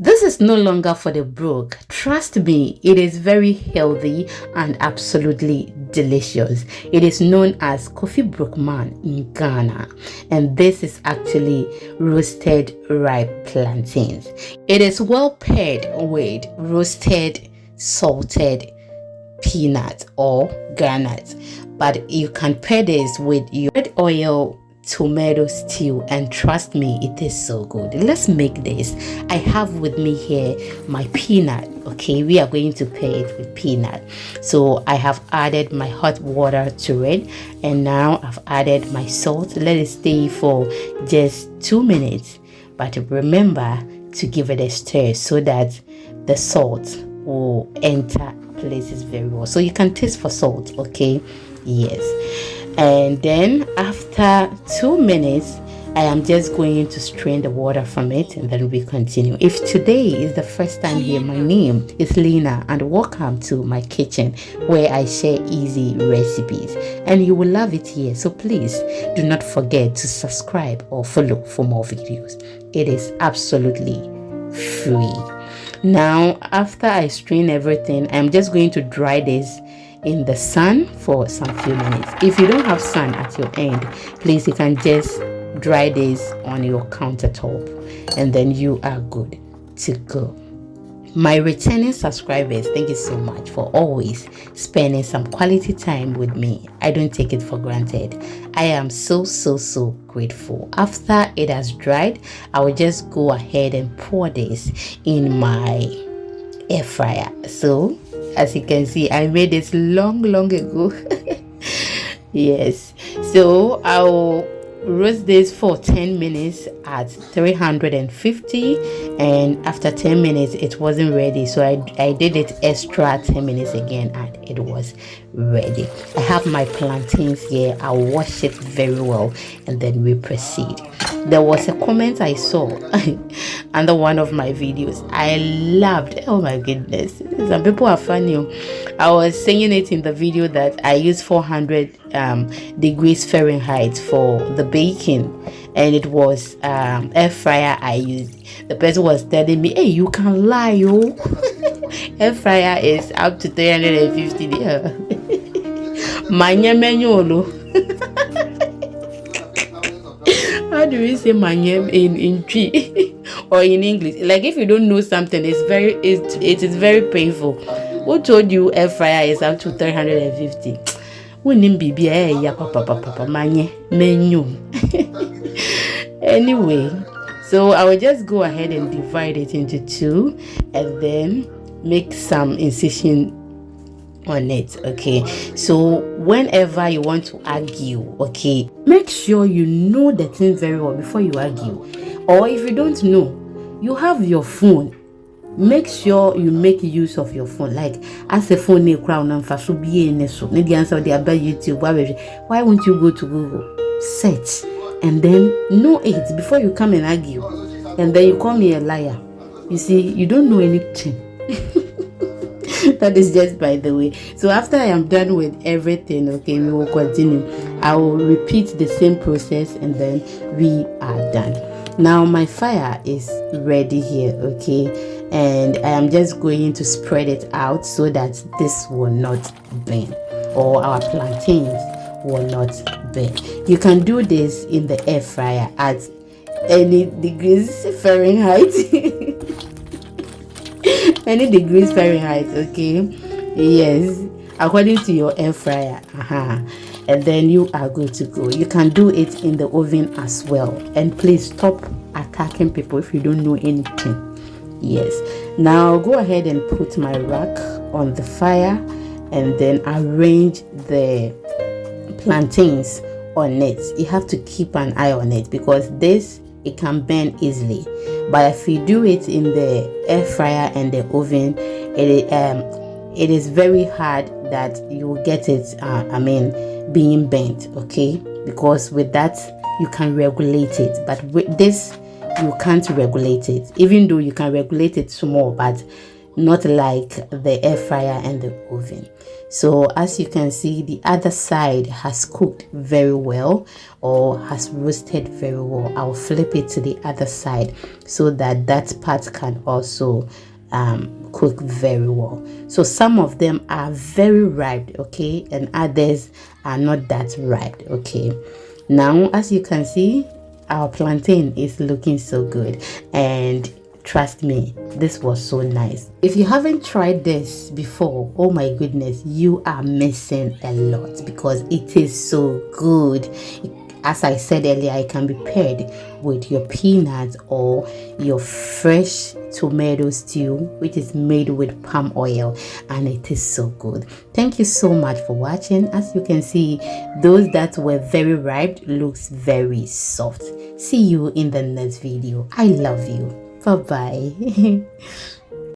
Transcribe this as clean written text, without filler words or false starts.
This is no longer for the broke. Trust me, it is very healthy and absolutely delicious. It is known as coffee brookman in Ghana, and this is actually roasted ripe plantains. It is well paired with roasted salted peanut or granite, but you can pair this with your red oil tomato stew, and trust me, it is so good. Let's make this. I have with me here my peanut. Okay, we are going to pair it with peanut. So I have added my hot water to it, and now I've added my salt. Let it stay for just 2 minutes, but remember to give it a stir so that the salt will enter places very well. So you can taste for salt. Okay, yes. And then after 2 minutes, I am just going to strain the water from it, and then we continue. If today is the first time here, my name is Lena, and welcome to my kitchen where I share easy recipes, and you will love it here. So please do not forget to subscribe or follow for more videos. It is absolutely free. Now, after I strain everything, I'm just going to dry this in the sun for some few minutes. If you don't have sun at your end, please, you can just dry this on your countertop, and then you are good to go. My returning subscribers, thank you so much for always spending some quality time with me. I don't take it for granted. I am so grateful. After it has dried, I will just go ahead and pour this in my air fryer. So as you can see, I made this long ago. Yes, so I'll roast this for 10 minutes at 350, and after 10 minutes it wasn't ready, so I did it extra 10 minutes again, and it was ready. I have my plantains here. I'll wash it very well, and then we proceed. There was a comment I saw under one of my videos. I loved, oh my goodness, some people are funny. I was saying it in the video that I use 400 degrees Fahrenheit for the baking, and it was air fryer I used. The person was telling me, hey, you can lie, yo. Air fryer is up to 350 there. Manya menyolo. How do we say manya in Tree or in English? Like, if you don't know something, it is very painful. Who told you air fryer is up to 350? Anyway, so I will just go ahead and divide it into two, and then make some incision on it. Okay, so whenever you want to argue, okay, make sure you know the thing very well before you argue. Or if you don't know, you have your phone. Make sure you make use of your phone. Like, as a phone name crown and fasu be in so the answer they about YouTube. Why won't you go to Google, search, and then know it before you come and argue, and then you call me a liar? You see, you don't know anything. That is just by the way. So after I am done with everything, okay, we will continue. I will repeat the same process, and then we are done. Now my fire is ready here, okay, and I am just going to spread it out so that this will not burn, or our plantains will not burn. You can do this in the air fryer at any degrees Fahrenheit. Any degrees Fahrenheit, okay? Yes, according to your air fryer. And then you are good to go. You can do it in the oven as well. And please stop attacking people if you don't know anything. Yes. Now go ahead and put my rack on the fire, and then arrange the plantains on it. You have to keep an eye on it, because it can burn easily. But if you do it in the air fryer and the oven, it is very hard that you will get it being burnt, okay? Because with that you can regulate it, but with this you can't regulate it. Even though you can regulate it small, but not like the air fryer and the oven. So as you can see, the other side has cooked very well, or has roasted very well. I'll flip it to the other side so that that part can also cook very well. So some of them are very ripe, okay, and others are not that ripe, okay. Now as you can see, our plantain is looking so good, and trust me, this was so nice. If you haven't tried this before, oh my goodness, you are missing a lot because it is so good. As I said earlier, it can be paired with your peanuts or your fresh tomato stew, which is made with palm oil, and it is so good. Thank you so much for watching. As you can see, those that were very ripe looks very soft. See you in the next video. I love you. Bye bye.